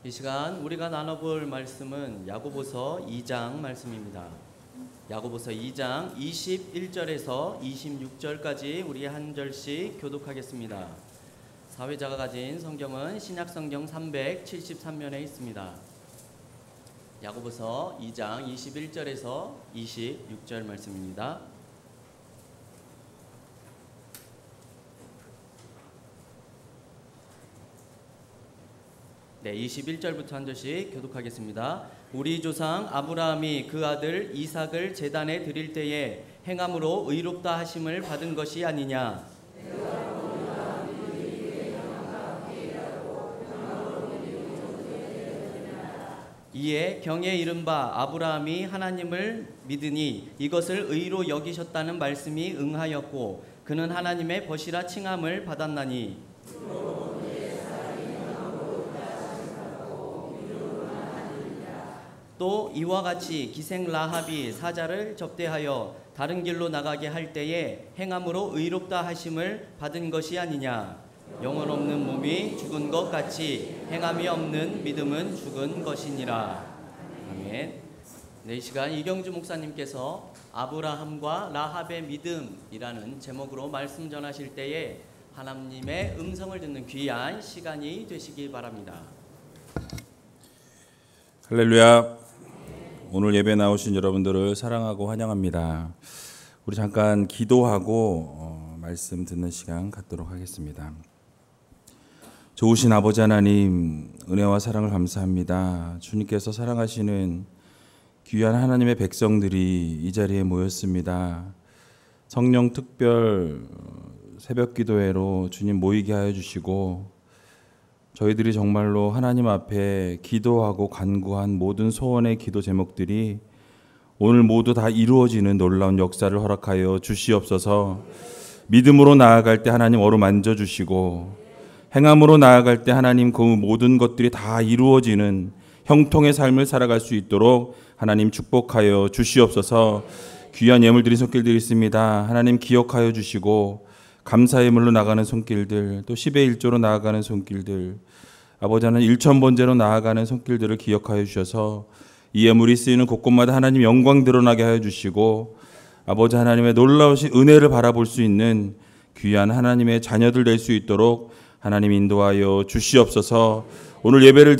이 시간 우리가 나눠볼 말씀은 야고보서 2장 말씀입니다. 야고보서 2장 21절에서 26절까지 우리 한 절씩 교독하겠습니다. 사회자가 가진 성경은 신약성경 373면에 있습니다. 야고보서 2장 21절에서 26절 말씀입니다. 네, 21절부터 한 절씩 교독하겠습니다. 우리 조상 아브라함이 그 아들 이삭을 제단에 드릴 때에 행함으로 의롭다 하심을 받은 것이 아니냐. 이에 경에 이른 바 아브라함이 하나님을 믿으니 이것을 의로 여기셨다는 말씀이 응하였고 그는 하나님의 벗이라 칭함을 받았나니 또 이와 같이 기생 라합이 사자를 접대하여 다른 길로 나가게 할 때에 행함으로 의롭다 하심을 받은 것이 아니냐. 영혼 없는 몸이 죽은 것 같이 행함이 없는 믿음은 죽은 것이니라. 아멘. 네, 이 시간 이경주 목사님께서 아브라함과 라합의 믿음이라는 제목으로 말씀 전하실 때에 하나님의 음성을 듣는 귀한 시간이 되시기 바랍니다. 할렐루야. 오늘 예배 나오신 여러분들을 사랑하고 환영합니다. 우리 잠깐 기도하고 말씀 듣는 시간 갖도록 하겠습니다. 좋으신 아버지 하나님, 은혜와 사랑을 감사합니다. 주님께서 사랑하시는 귀한 하나님의 백성들이 이 자리에 모였습니다. 성령 특별 새벽 기도회로 주님 모이게 하여 주시고 저희들이 정말로 하나님 앞에 기도하고 간구한 모든 소원의 기도 제목들이 오늘 모두 다 이루어지는 놀라운 역사를 허락하여 주시옵소서. 믿음으로 나아갈 때 하나님 어루만져 주시고 행함으로 나아갈 때 하나님 그 모든 것들이 다 이루어지는 형통의 삶을 살아갈 수 있도록 하나님 축복하여 주시옵소서. 귀한 예물 드린 손길들이 있습니다. 하나님 기억하여 주시고 감사의 물로 나가는 손길들, 또 10의 1조로 나아가는 손길들, 아버지 하나님 1,000번째로 나아가는 손길들을 기억하여 주셔서 이 예물이 쓰이는 곳곳마다 하나님 영광 드러나게 하여 주시고 아버지 하나님의 놀라우신 은혜를 바라볼 수 있는 귀한 하나님의 자녀들 될 수 있도록 하나님 인도하여 주시옵소서. 오늘 예배를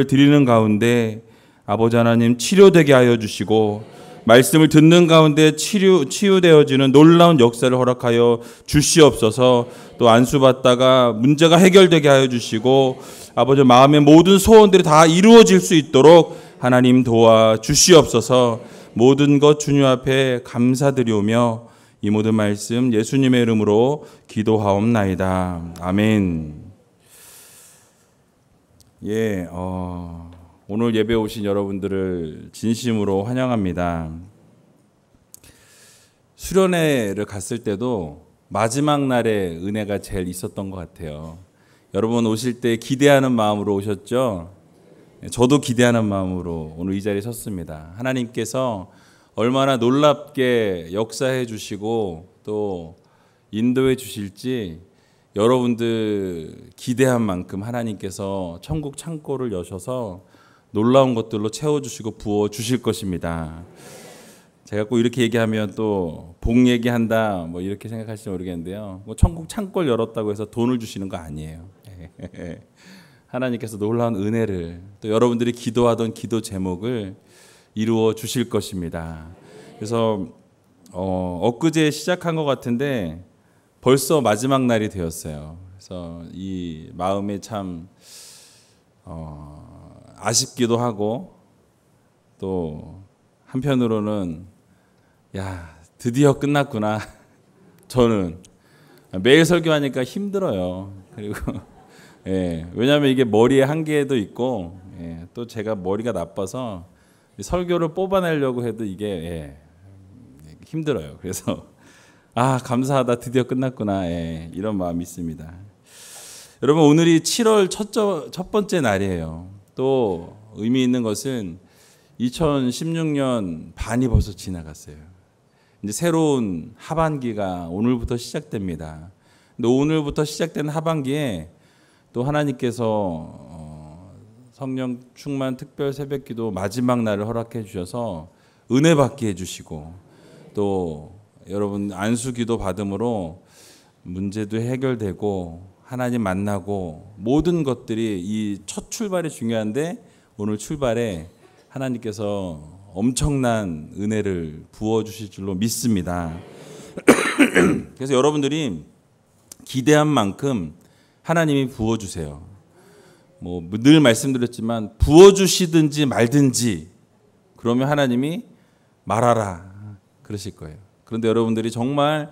드리는 가운데 아버지 하나님 치료되게 하여 주시고 말씀을 듣는 가운데 치유되어지는 놀라운 역사를 허락하여 주시옵소서. 또 안수받다가 문제가 해결되게 하여 주시고 아버지 마음의 모든 소원들이 다 이루어질 수 있도록 하나님 도와 주시옵소서. 모든 것 주님 앞에 감사드리오며 이 모든 말씀 예수님의 이름으로 기도하옵나이다. 아멘. 오늘 예배 오신 여러분들을 진심으로 환영합니다. 수련회를 갔을 때도 마지막 날에 은혜가 제일 있었던 것 같아요. 여러분 오실 때 기대하는 마음으로 오셨죠? 저도 기대하는 마음으로 오늘 이 자리에 섰습니다. 하나님께서 얼마나 놀랍게 역사해 주시고 또 인도해 주실지 여러분들 기대한 만큼 하나님께서 천국 창고를 여셔서 놀라운 것들로 채워주시고 부어주실 것입니다. 제가 꼭 이렇게 얘기하면 또 복 얘기한다 뭐 이렇게 생각하실지 모르겠는데요. 뭐 천국 창고를 열었다고 해서 돈을 주시는 거 아니에요. 하나님께서 놀라운 은혜를 또 여러분들이 기도하던 기도 제목을 이루어 주실 것입니다. 그래서 엊그제 시작한 것 같은데 벌써 마지막 날이 되었어요. 그래서 이 마음에 참 아쉽기도 하고 또 한편으로는 야 드디어 끝났구나. 저는 매일 설교하니까 힘들어요. 그리고 왜냐하면 이게 머리에 한계도 있고 또 제가 머리가 나빠서 설교를 뽑아내려고 해도 이게 힘들어요. 그래서 감사하다 드디어 끝났구나 이런 마음이 있습니다. 여러분 오늘이 7월 첫 번째 날이에요. 또 의미 있는 것은 2016년 반이 벌써 지나갔어요. 이제 새로운 하반기가 오늘부터 시작됩니다. 근데 오늘부터 시작된 하반기에 또 하나님께서 성령 충만 특별 새벽기도 마지막 날을 허락해 주셔서 은혜 받게 해주시고 또 여러분 안수기도 받음으로 문제도 해결되고 하나님 만나고 모든 것들이 이 첫 출발이 중요한데 오늘 출발에 하나님께서 엄청난 은혜를 부어주실 줄로 믿습니다. 그래서 여러분들이 기대한 만큼 하나님이 부어주세요. 뭐 늘 말씀드렸지만 부어주시든지 말든지 그러면 하나님이 말하라 그러실 거예요. 그런데 여러분들이 정말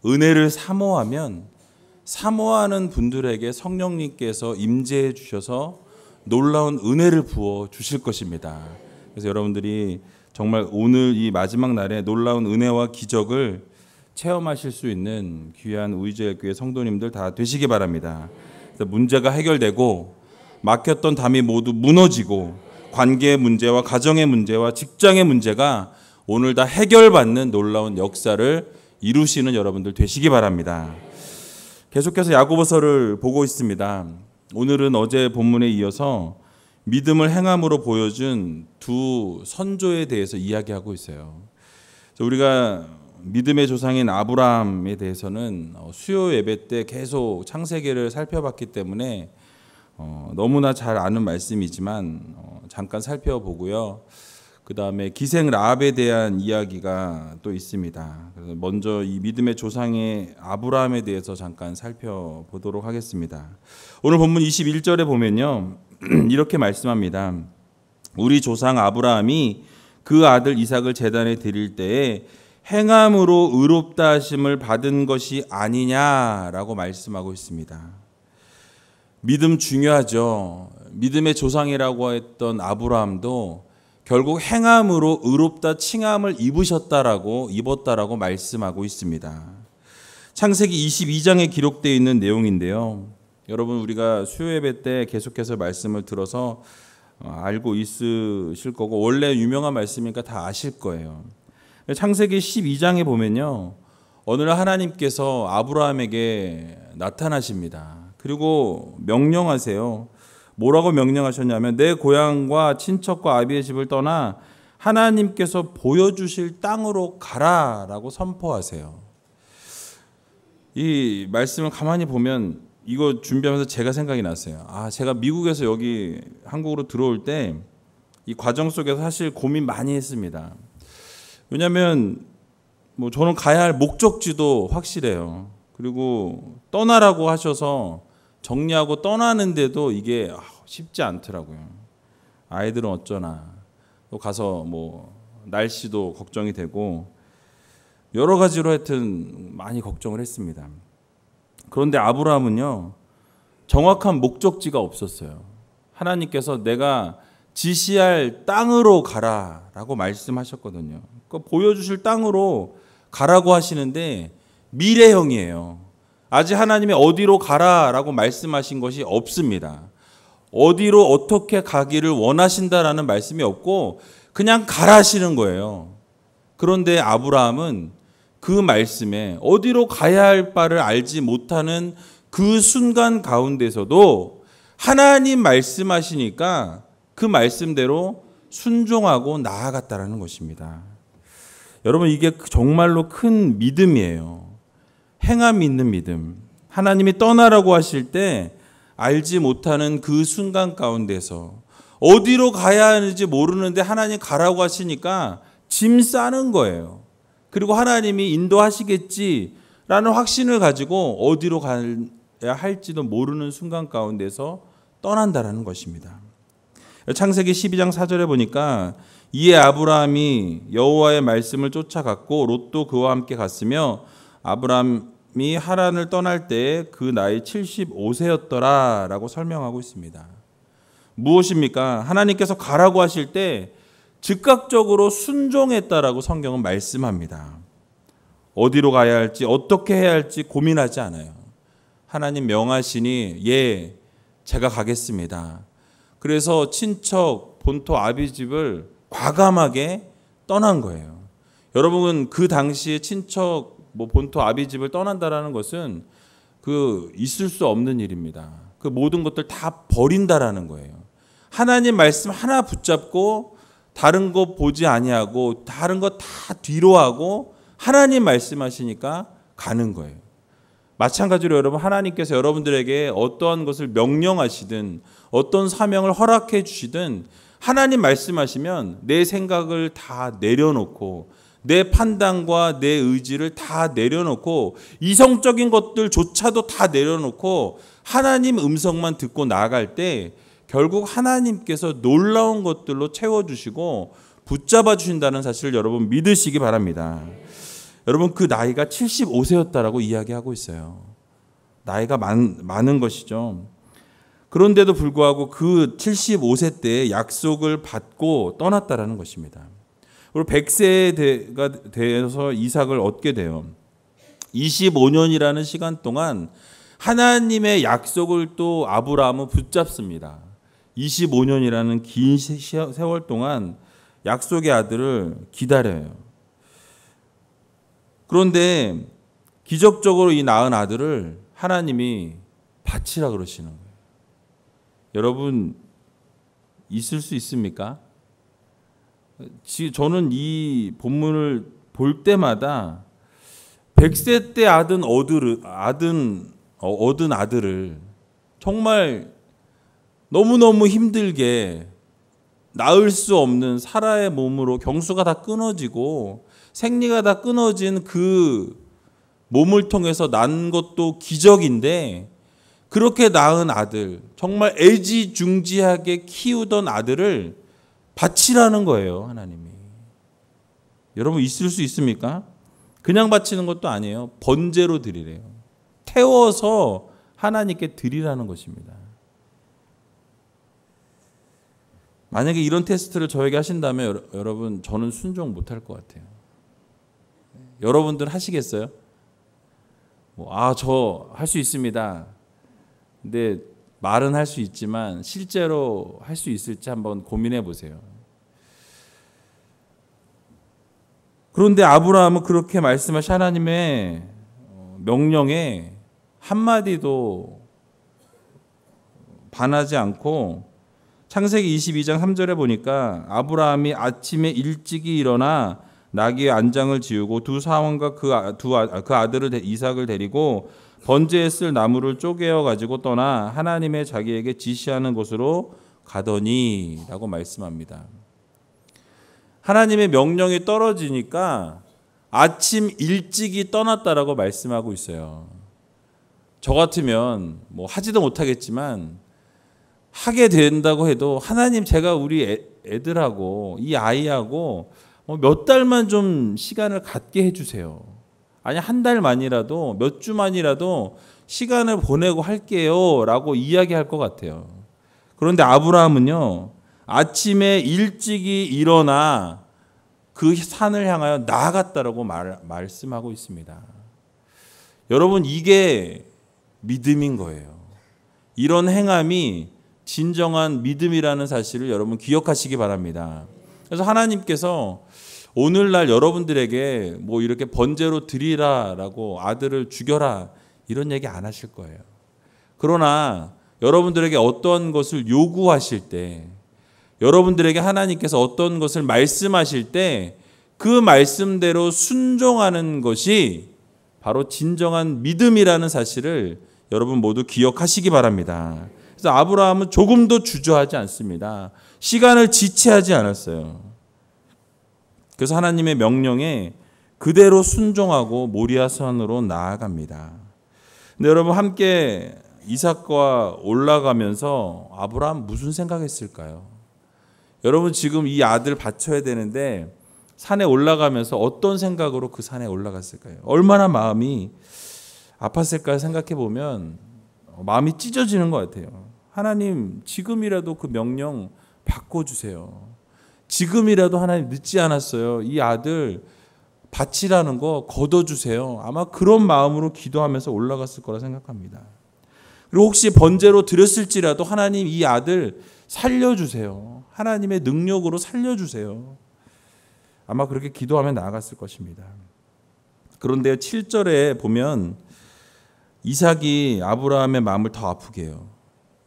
은혜를 사모하면 사모하는 분들에게 성령님께서 임재해 주셔서 놀라운 은혜를 부어 주실 것입니다. 그래서 여러분들이 정말 오늘 이 마지막 날에 놀라운 은혜와 기적을 체험하실 수 있는 귀한 우리제일교회 성도님들 다 되시기 바랍니다. 그래서 문제가 해결되고 막혔던 담이 모두 무너지고 관계의 문제와 가정의 문제와 직장의 문제가 오늘 다 해결받는 놀라운 역사를 이루시는 여러분들 되시기 바랍니다. 계속해서 야고보서를 보고 있습니다. 오늘은 어제 본문에 이어서 믿음을 행함으로 보여준 두 선조에 대해서 이야기하고 있어요. 우리가 믿음의 조상인 아브라함에 대해서는 수요 예배 때 계속 창세기를 살펴봤기 때문에 너무나 잘 아는 말씀이지만 잠깐 살펴보고요. 그 다음에 기생 라합에 대한 이야기가 또 있습니다. 그래서 먼저 이 믿음의 조상의 아브라함에 대해서 잠깐 살펴보도록 하겠습니다. 오늘 본문 21절에 보면요. 이렇게 말씀합니다. 우리 조상 아브라함이 그 아들 이삭을 제단에 드릴 때에 행함으로 의롭다 하심을 받은 것이 아니냐라고 말씀하고 있습니다. 믿음 중요하죠. 믿음의 조상이라고 했던 아브라함도 결국 행함으로 의롭다 칭함을 입었다라고 말씀하고 있습니다. 창세기 22장에 기록되어 있는 내용인데요. 여러분 우리가 수요 예배 때 계속해서 말씀을 들어서 알고 있으실 거고 원래 유명한 말씀이니까 다 아실 거예요. 창세기 12장에 보면요. 어느 날 하나님께서 아브라함에게 나타나십니다. 그리고 명령하세요. 뭐라고 명령하셨냐면 내 고향과 친척과 아비의 집을 떠나 하나님께서 보여주실 땅으로 가라라고 선포하세요. 이 말씀을 가만히 보면 이거 준비하면서 제가 생각이 났어요. 제가 미국에서 여기 한국으로 들어올 때 이 과정 속에서 사실 고민 많이 했습니다. 왜냐하면 뭐 저는 가야 할 목적지도 확실해요. 그리고 떠나라고 하셔서 정리하고 떠나는데도 이게 쉽지 않더라고요. 아이들은 어쩌나 또 가서 뭐 날씨도 걱정이 되고 여러 가지로 하여튼 많이 걱정을 했습니다. 그런데 아브라함은요 정확한 목적지가 없었어요. 하나님께서 내가 지시할 땅으로 가라라고 말씀하셨거든요. 그러니까 보여주실 땅으로 가라고 하시는데 미래형이에요. 아직 하나님이 어디로 가라라고 말씀하신 것이 없습니다. 어디로 어떻게 가기를 원하신다라는 말씀이 없고 그냥 가라시는 거예요. 그런데 아브라함은 그 말씀에 어디로 가야 할 바를 알지 못하는 그 순간 가운데서도 하나님 말씀하시니까 그 말씀대로 순종하고 나아갔다라는 것입니다. 여러분 이게 정말로 큰 믿음이에요. 행함이 있는 믿음. 하나님이 떠나라고 하실 때 알지 못하는 그 순간 가운데서 어디로 가야 하는지 모르는데 하나님 가라고 하시니까 짐 싸는 거예요. 그리고 하나님이 인도하시겠지라는 확신을 가지고 어디로 가야 할지도 모르는 순간 가운데서 떠난다라는 것입니다. 창세기 12장 4절에 보니까 이에 아브라함이 여호와의 말씀을 쫓아갔고 롯도 그와 함께 갔으며 아브라함이 하란을 떠날 때에 그 나이 75세였더라 라고 설명하고 있습니다. 무엇입니까? 하나님께서 가라고 하실 때 즉각적으로 순종했다라고 성경은 말씀합니다. 어디로 가야 할지 어떻게 해야 할지 고민하지 않아요. 하나님 명하시니 예 제가 가겠습니다. 그래서 친척 본토 아비 집을 과감하게 떠난 거예요. 여러분은 그 당시에 친척 본토 아비 집을 떠난다라는 것은 그 있을 수 없는 일입니다. 그 모든 것들 다 버린다라는 거예요. 하나님 말씀 하나 붙잡고 다른 거 보지 아니하고 다른 거 다 뒤로 하고 하나님 말씀하시니까 가는 거예요. 마찬가지로 여러분, 하나님께서 여러분들에게 어떠한 것을 명령하시든 어떤 사명을 허락해 주시든 하나님 말씀하시면 내 생각을 다 내려놓고 내 판단과 내 의지를 다 내려놓고 이성적인 것들조차도 다 내려놓고 하나님 음성만 듣고 나아갈 때 결국 하나님께서 놀라운 것들로 채워주시고 붙잡아 주신다는 사실을 여러분 믿으시기 바랍니다. 여러분, 그 나이가 75세였다라고 이야기하고 있어요. 나이가 많은 것이죠. 그런데도 불구하고 그 75세 때에 약속을 받고 떠났다라는 것입니다. 그리고 100세가 되어서 이삭을 얻게 돼요. 25년이라는 시간 동안 하나님의 약속을 또 아브라함은 붙잡습니다. 25년이라는 긴 세월 동안 약속의 아들을 기다려요. 그런데 기적적으로 이 낳은 아들을 하나님이 바치라 그러시는 거예요. 여러분, 있을 수 있습니까? 저는 이 본문을 볼 때마다 100세 때 얻은 아들을 정말 너무너무 힘들게 낳을 수 없는 사라의 몸으로 경수가 다 끊어지고 생리가 다 끊어진 그 몸을 통해서 난 것도 기적인데, 그렇게 낳은 아들, 정말 애지중지하게 키우던 아들을 바치라는 거예요, 하나님이. 여러분, 있을 수 있습니까? 그냥 바치는 것도 아니에요. 번제로 드리래요. 태워서 하나님께 드리라는 것입니다. 만약에 이런 테스트를 저에게 하신다면 여러분, 저는 순종 못할 것 같아요. 여러분들 하시겠어요? 저 할 수 있습니다. 근데 말은 할 수 있지만 실제로 할 수 있을지 한번 고민해 보세요. 그런데 아브라함은 그렇게 말씀하신 하나님의 명령에 한마디도 반하지 않고, 창세기 22장 3절에 보니까 아브라함이 아침에 일찍이 일어나 나귀의 안장을 지우고 두 사원과 그 아들을 이삭을 데리고 번제에 쓸 나무를 쪼개어 가지고 떠나 하나님의 자기에게 지시하는 곳으로 가더니라고 말씀합니다. 하나님의 명령이 떨어지니까 아침 일찍이 떠났다라고 말씀하고 있어요. 저 같으면 하지도 못하겠지만 하게 된다고 해도, 하나님, 제가 우리 애들하고 이 아이하고 몇 달만 좀 시간을 갖게 해주세요. 아니, 한 달만이라도 몇 주만이라도 시간을 보내고 할게요 라고 이야기할 것 같아요. 그런데 아브라함은요, 아침에 일찍이 일어나 그 산을 향하여 나아갔다라고 말씀하고 있습니다. 여러분, 이게 믿음인 거예요. 이런 행함이 진정한 믿음이라는 사실을 여러분 기억하시기 바랍니다. 그래서 하나님께서 오늘날 여러분들에게 이렇게 번제로 드리라라고 아들을 죽여라 이런 얘기 안 하실 거예요. 그러나 여러분들에게 어떤 것을 요구하실 때, 여러분들에게 하나님께서 어떤 것을 말씀하실 때 그 말씀대로 순종하는 것이 바로 진정한 믿음이라는 사실을 여러분 모두 기억하시기 바랍니다. 그래서 아브라함은 조금도 주저하지 않습니다. 시간을 지체하지 않았어요. 그래서 하나님의 명령에 그대로 순종하고 모리아 산으로 나아갑니다. 근데 여러분, 함께 이삭과 올라가면서 아브라함 무슨 생각했을까요? 여러분, 지금 이 아들 바쳐야 되는데 산에 올라가면서 어떤 생각으로 그 산에 올라갔을까요? 얼마나 마음이 아팠을까 생각해 보면 마음이 찢어지는 것 같아요. 하나님, 지금이라도 그 명령 바꿔주세요. 지금이라도 하나님, 늦지 않았어요. 이 아들 바치라는 거 걷어주세요. 아마 그런 마음으로 기도하면서 올라갔을 거라 생각합니다. 그리고 혹시 번제로 드렸을지라도 하나님, 이 아들 살려주세요. 하나님의 능력으로 살려주세요. 아마 그렇게 기도하며 나아갔을 것입니다. 그런데 7절에 보면 이삭이 아브라함의 마음을 더 아프게 해요.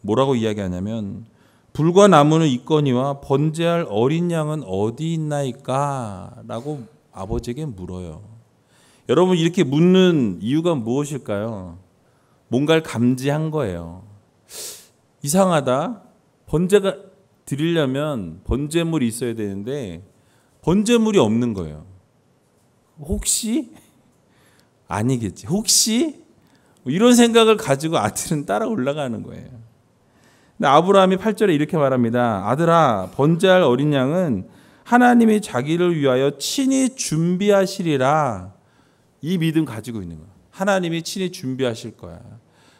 뭐라고 이야기하냐면 불과 나무는 있거니와 번제할 어린 양은 어디 있나이까? 라고 아버지에게 물어요. 여러분, 이렇게 묻는 이유가 무엇일까요? 뭔가를 감지한 거예요. 이상하다. 번제가 드리려면 번제물이 있어야 되는데 번제물이 없는 거예요. 혹시? 아니겠지. 혹시? 이런 생각을 가지고 아들은 따라 올라가는 거예요. 근데 아브라함이 8절에 이렇게 말합니다. 아들아, 번제할 어린 양은 하나님이 자기를 위하여 친히 준비하시리라. 이 믿음 가지고 있는 거야. 하나님이 친히 준비하실 거야.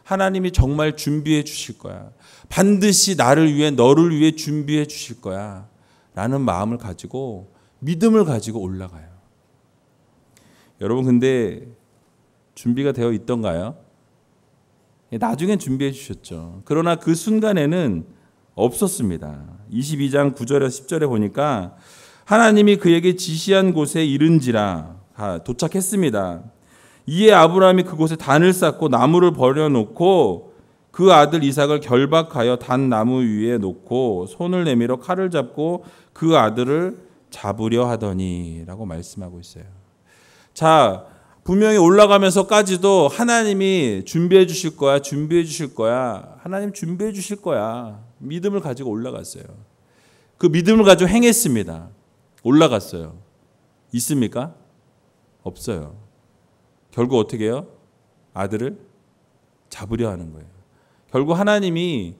하나님이 정말 준비해 주실 거야. 반드시 나를 위해, 너를 위해 준비해 주실 거야. 라는 마음을 가지고, 믿음을 가지고 올라가요. 여러분, 근데 준비가 되어 있던가요? 나중엔 준비해 주셨죠. 그러나 그 순간에는 없었습니다. 22장 9절에서 10절에 보니까 하나님이 그에게 지시한 곳에 이른지라 도착했습니다. 이에 아브라함이 그곳에 단을 쌓고 나무를 버려놓고 그 아들 이삭을 결박하여 단 나무 위에 놓고 손을 내밀어 칼을 잡고 그 아들을 잡으려 하더니 라고 말씀하고 있어요. 자, 분명히 올라가면서까지도 하나님이 준비해 주실 거야, 준비해 주실 거야. 하나님 준비해 주실 거야. 믿음을 가지고 올라갔어요. 그 믿음을 가지고 행했습니다. 올라갔어요. 있습니까? 없어요. 결국 어떻게 해요? 아들을 잡으려 하는 거예요. 결국 하나님이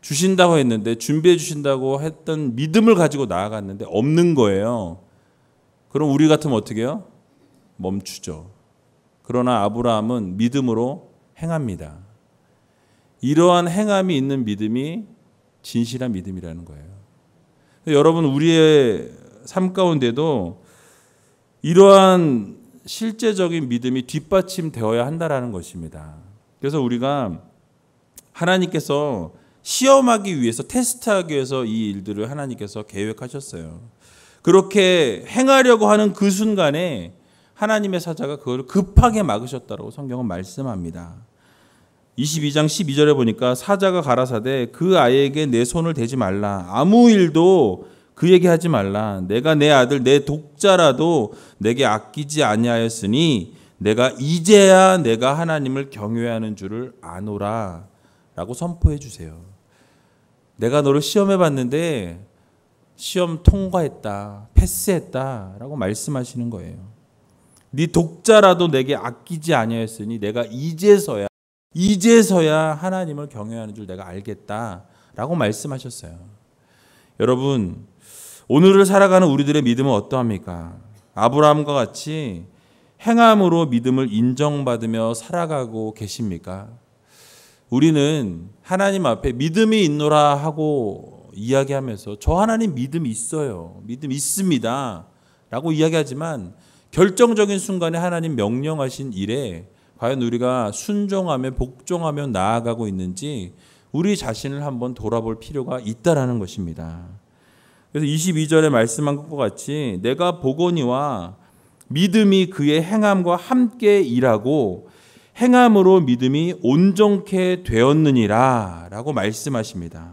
주신다고 했는데, 준비해 주신다고 했던 믿음을 가지고 나아갔는데 없는 거예요. 그럼 우리 같으면 어떻게 해요? 멈추죠. 그러나 아브라함은 믿음으로 행합니다. 이러한 행함이 있는 믿음이 진실한 믿음이라는 거예요. 여러분, 우리의 삶 가운데도 이러한 실제적인 믿음이 뒷받침되어야 한다라는 것입니다. 그래서 우리가 하나님께서 시험하기 위해서, 테스트하기 위해서 이 일들을 하나님께서 계획하셨어요. 그렇게 행하려고 하는 그 순간에 하나님의 사자가 그걸 급하게 막으셨다고 성경은 말씀합니다. 22장 12절에 보니까 사자가 가라사대 그 아이에게 내 손을 대지 말라. 아무 일도 그에게 하지 말라. 내가 내 아들 내 독자라도 내게 아끼지 아니하였으니 내가 이제야 내가 하나님을 경외하는 줄을 아노라 라고 선포해 주세요. 내가 너를 시험해 봤는데 시험 통과했다, 패스했다 라고 말씀하시는 거예요. 네 독자라도 내게 아끼지 아니하였으니 내가 이제서야 하나님을 경외하는 줄 내가 알겠다라고 말씀하셨어요. 여러분, 오늘을 살아가는 우리들의 믿음은 어떠합니까? 아브라함과 같이 행함으로 믿음을 인정받으며 살아가고 계십니까? 우리는 하나님 앞에 믿음이 있노라 하고 이야기하면서 저 하나님 믿음 있어요, 믿음 있습니다 라고 이야기하지만 결정적인 순간에 하나님 명령하신 일에 과연 우리가 순종하며 복종하며 나아가고 있는지 우리 자신을 한번 돌아볼 필요가 있다라는 것입니다. 그래서 22절에 말씀한 것과 같이 내가 보거니와 믿음이 그의 행함과 함께 일하고 행함으로 믿음이 온전케 되었느니라 라고 말씀하십니다.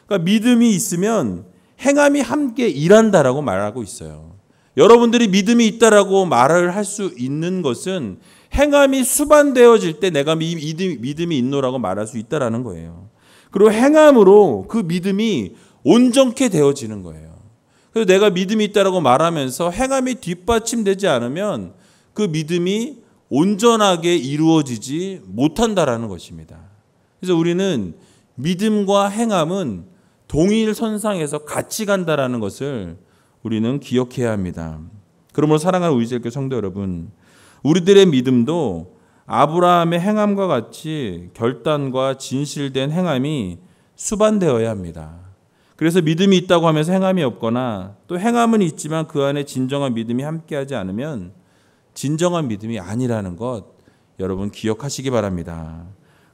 그러니까 믿음이 있으면 행함이 함께 일한다라고 말하고 있어요. 여러분들이 믿음이 있다라고 말을 할 수 있는 것은 행함이 수반되어질 때 내가 믿음이 있노라고 말할 수 있다라는 거예요. 그리고 행함으로 그 믿음이 온전케 되어지는 거예요. 그래서 내가 믿음이 있다라고 말하면서 행함이 뒷받침되지 않으면 그 믿음이 온전하게 이루어지지 못한다라는 것입니다. 그래서 우리는 믿음과 행함은 동일 선상에서 같이 간다라는 것을 우리는 기억해야 합니다. 그러므로 사랑하는 우리 제일교회 성도 여러분, 우리들의 믿음도 아브라함의 행함과 같이 결단과 진실된 행함이 수반되어야 합니다. 그래서 믿음이 있다고 하면서 행함이 없거나 또 행함은 있지만 그 안에 진정한 믿음이 함께하지 않으면 진정한 믿음이 아니라는 것 여러분 기억하시기 바랍니다.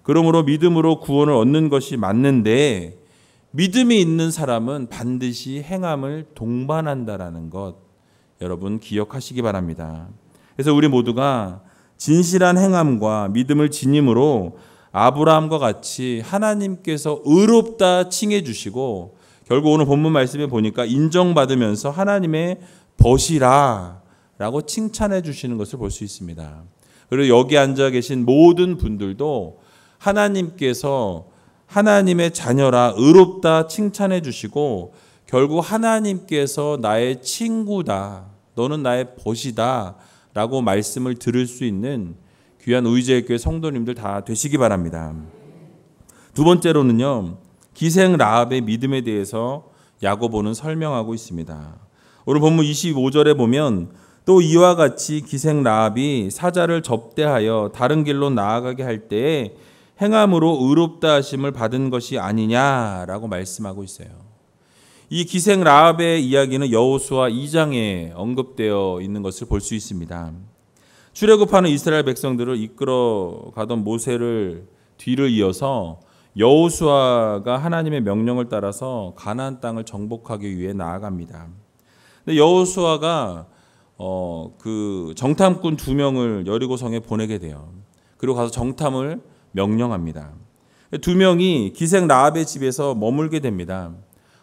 그러므로 믿음으로 구원을 얻는 것이 맞는데 믿음이 있는 사람은 반드시 행함을 동반한다라는 것 여러분 기억하시기 바랍니다. 그래서 우리 모두가 진실한 행함과 믿음을 지님으로 아브라함과 같이 하나님께서 의롭다 칭해 주시고 결국 오늘 본문 말씀에 보니까 인정받으면서 하나님의 벗이라 라고 칭찬해 주시는 것을 볼 수 있습니다. 그리고 여기 앉아 계신 모든 분들도 하나님께서 하나님의 자녀라 의롭다 칭찬해 주시고 결국 하나님께서 나의 친구다, 너는 나의 벗이다 라고 말씀을 들을 수 있는 귀한 우리제일교회 성도님들 다 되시기 바랍니다. 두 번째로는요, 기생 라합의 믿음에 대해서 야고보는 설명하고 있습니다. 오늘 본문 25절에 보면 또 이와 같이 기생 라합이 사자를 접대하여 다른 길로 나아가게 할 때에 행함으로 의롭다 하심을 받은 것이 아니냐라고 말씀하고 있어요. 이 기생 라합의 이야기는 여호수아 2장에 언급되어 있는 것을 볼 수 있습니다. 출애굽하는 이스라엘 백성들을 이끌어 가던 모세를 뒤를 이어서 여호수아가 하나님의 명령을 따라서 가나안 땅을 정복하기 위해 나아갑니다. 근데 여호수아가 그 정탐꾼 2명을 여리고성에 보내게 돼요. 그리고 가서 정탐을 명령합니다. 2명이 기생 라합의 집에서 머물게 됩니다.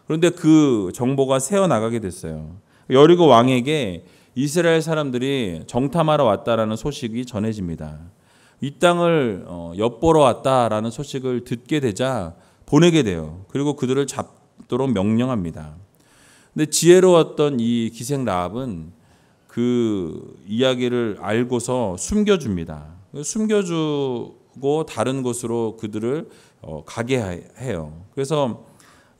그런데 그 정보가 새어 나가게 됐어요. 여리고 왕에게 이스라엘 사람들이 정탐하러 왔다라는 소식이 전해집니다. 이 땅을 엿보러 왔다라는 소식을 듣게 되자 보내게 돼요. 그리고 그들을 잡도록 명령합니다. 근데 지혜로웠던 이 기생 라합은 그 이야기를 알고서 숨겨줍니다. 숨겨주고 다른 곳으로 그들을 가게 해요. 그래서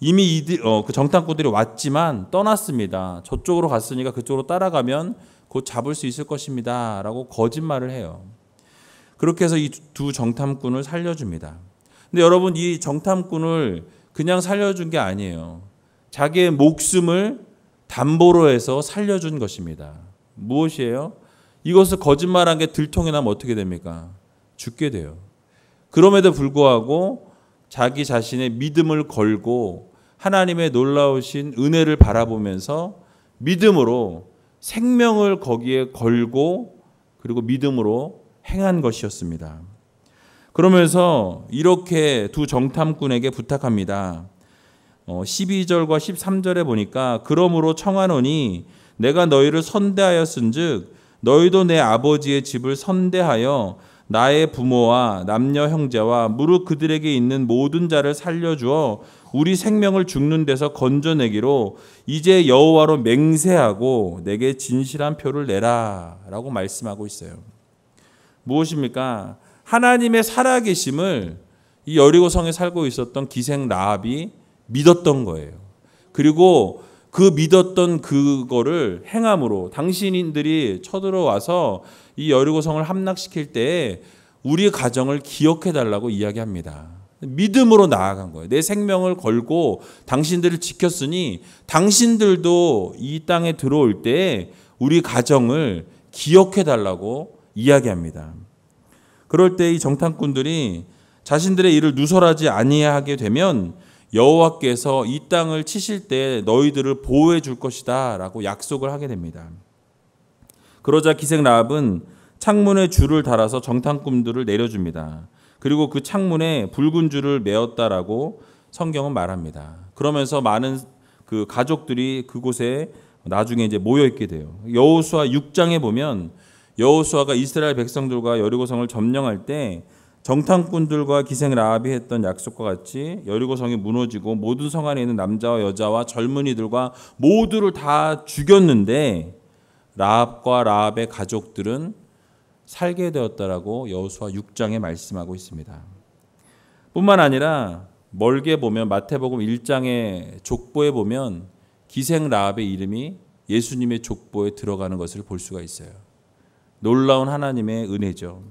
이미 그 정탐꾼들이 왔지만 떠났습니다. 저쪽으로 갔으니까 그쪽으로 따라가면 곧 잡을 수 있을 것입니다 라고 거짓말을 해요. 그렇게 해서 이 두 정탐꾼을 살려줍니다. 근데 여러분, 이 정탐꾼을 그냥 살려준 게 아니에요. 자기의 목숨을 담보로 해서 살려준 것입니다. 무엇이에요? 이것을 거짓말한 게 들통이 나면 어떻게 됩니까? 죽게 돼요. 그럼에도 불구하고 자기 자신의 믿음을 걸고 하나님의 놀라우신 은혜를 바라보면서 믿음으로 생명을 거기에 걸고 그리고 믿음으로 행한 것이었습니다. 그러면서 이렇게 두 정탐꾼에게 부탁합니다. 12절과 13절에 보니까 그러므로 청하노니 내가 너희를 선대하였은즉 너희도 내 아버지의 집을 선대하여 나의 부모와 남녀 형제와 무릇 그들에게 있는 모든 자를 살려주어 우리 생명을 죽는 데서 건져내기로 이제 여호와로 맹세하고 내게 진실한 표를 내라 라고 말씀하고 있어요. 무엇입니까? 하나님의 살아계심을 이 여리고성에 살고 있었던 기생 라합이 믿었던 거예요. 그리고 그 믿었던 그거를 행함으로 당신들이 쳐들어와서 이 여리고성을 함락시킬 때에 우리 가정을 기억해 달라고 이야기합니다. 믿음으로 나아간 거예요. 내 생명을 걸고 당신들을 지켰으니 당신들도 이 땅에 들어올 때 우리 가정을 기억해 달라고 이야기합니다. 그럴 때 이 정탐꾼들이 자신들의 일을 누설하지 아니하게 되면 여호와께서 이 땅을 치실 때 너희들을 보호해 줄 것이다 라고 약속을 하게 됩니다. 그러자 기생 라합은 창문에 줄을 달아서 정탐꾼들을 내려줍니다. 그리고 그 창문에 붉은 줄을 메었다라고 성경은 말합니다. 그러면서 많은 그 가족들이 그곳에 나중에 이제 모여 있게 돼요. 여호수아 6장에 보면 여호수아가 이스라엘 백성들과 여리고성을 점령할 때 정탐꾼들과 기생 라합이 했던 약속과 같이 여리고성이 무너지고 모든 성 안에 있는 남자와 여자와 젊은이들과 모두를 다 죽였는데 라합과 라합의 가족들은 살게 되었다라고 여호수아 6장에 말씀하고 있습니다. 뿐만 아니라 멀게 보면 마태복음 1장의 족보에 보면 기생 라합의 이름이 예수님의 족보에 들어가는 것을 볼 수가 있어요. 놀라운 하나님의 은혜죠.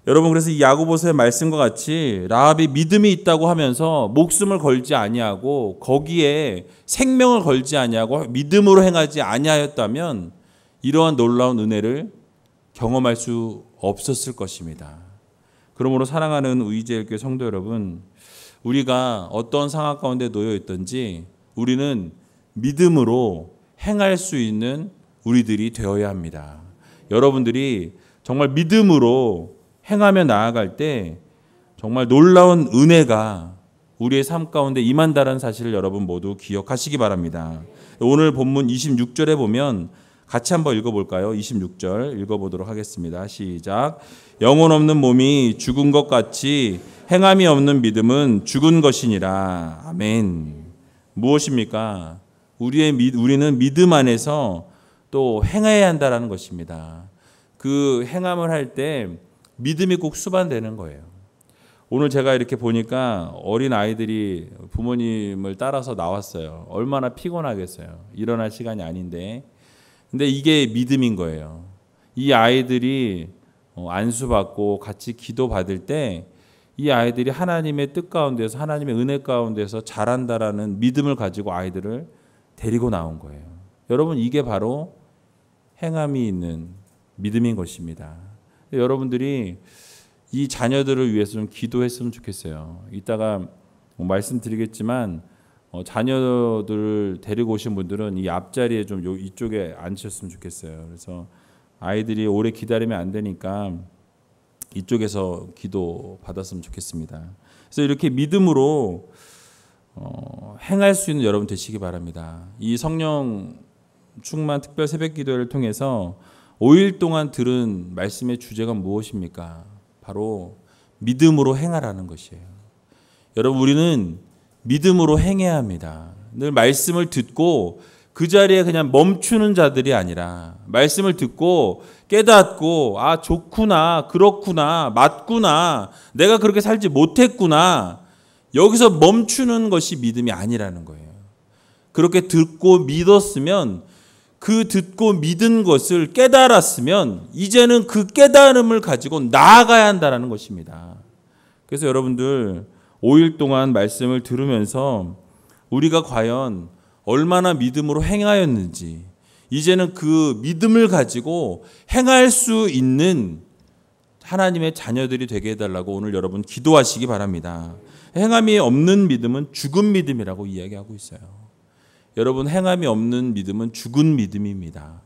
여러분, 그래서 이 야고보서의 말씀과 같이 라합이 믿음이 있다고 하면서 목숨을 걸지 아니하고 거기에 생명을 걸지 아니하고 믿음으로 행하지 아니하였다면 이러한 놀라운 은혜를 경험할 수 없었을 것입니다. 그러므로 사랑하는 의제일교회 성도 여러분, 우리가 어떤 상황 가운데 놓여 있든지 우리는 믿음으로 행할 수 있는 우리들이 되어야 합니다. 여러분들이 정말 믿음으로 행하며 나아갈 때 정말 놀라운 은혜가 우리의 삶 가운데 임한다는 사실을 여러분 모두 기억하시기 바랍니다. 오늘 본문 26절에 보면 같이 한번 읽어볼까요? 26절 읽어보도록 하겠습니다. 시작. 영혼 없는 몸이 죽은 것 같이 행함이 없는 믿음은 죽은 것이니라. 아멘. 무엇입니까? 우리는 믿음 안에서 또 행해야 한다는 것입니다. 그 행함을 할 때 믿음이 꼭 수반되는 거예요. 오늘 제가 이렇게 보니까 어린 아이들이 부모님을 따라서 나왔어요. 얼마나 피곤하겠어요. 일어날 시간이 아닌데. 근데 이게 믿음인 거예요. 이 아이들이 안수받고 같이 기도받을 때 이 아이들이 하나님의 뜻 가운데서 하나님의 은혜 가운데서 자란다라는 믿음을 가지고 아이들을 데리고 나온 거예요. 여러분 이게 바로 행함이 있는 믿음인 것입니다. 여러분들이 이 자녀들을 위해서 좀 기도했으면 좋겠어요. 이따가 말씀드리겠지만 자녀들을 데리고 오신 분들은 이 앞자리에 좀 이쪽에 앉으셨으면 좋겠어요. 그래서 아이들이 오래 기다리면 안 되니까 이쪽에서 기도 받았으면 좋겠습니다. 그래서 이렇게 믿음으로 행할 수 있는 여러분 되시기 바랍니다. 이 성령 충만 특별 새벽 기도회를 통해서 5일 동안 들은 말씀의 주제가 무엇입니까? 바로 믿음으로 행하라는 것이에요. 여러분 우리는 믿음으로 행해야 합니다. 늘 말씀을 듣고 그 자리에 그냥 멈추는 자들이 아니라 말씀을 듣고 깨닫고 아 좋구나 그렇구나 맞구나 내가 그렇게 살지 못했구나 여기서 멈추는 것이 믿음이 아니라는 거예요. 그렇게 듣고 믿었으면 그 듣고 믿은 것을 깨달았으면 이제는 그 깨달음을 가지고 나아가야 한다는 것입니다. 그래서 여러분들 5일 동안 말씀을 들으면서 우리가 과연 얼마나 믿음으로 행하였는지 이제는 그 믿음을 가지고 행할 수 있는 하나님의 자녀들이 되게 해달라고 오늘 여러분 기도하시기 바랍니다. 행함이 없는 믿음은 죽은 믿음이라고 이야기하고 있어요. 여러분 행함이 없는 믿음은 죽은 믿음입니다.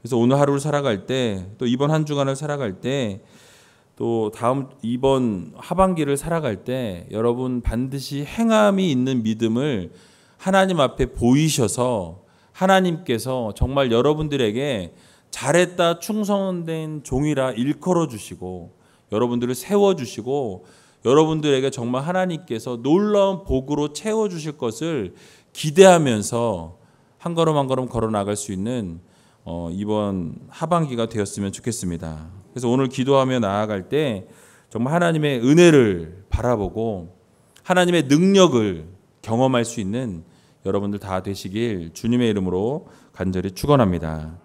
그래서 오늘 하루를 살아갈 때 또 이번 한 주간을 살아갈 때 또 이번 하반기를 살아갈 때 여러분 반드시 행함이 있는 믿음을 하나님 앞에 보이셔서 하나님께서 정말 여러분들에게 잘했다 충성된 종이라 일컬어 주시고 여러분들을 세워 주시고 여러분들에게 정말 하나님께서 놀라운 복으로 채워 주실 것을 기대하면서 한 걸음 한 걸음 걸어 나갈 수 있는 이번 하반기가 되었으면 좋겠습니다. 그래서 오늘 기도하며 나아갈 때 정말 하나님의 은혜를 바라보고 하나님의 능력을 경험할 수 있는 여러분들 다 되시길 주님의 이름으로 간절히 축원합니다.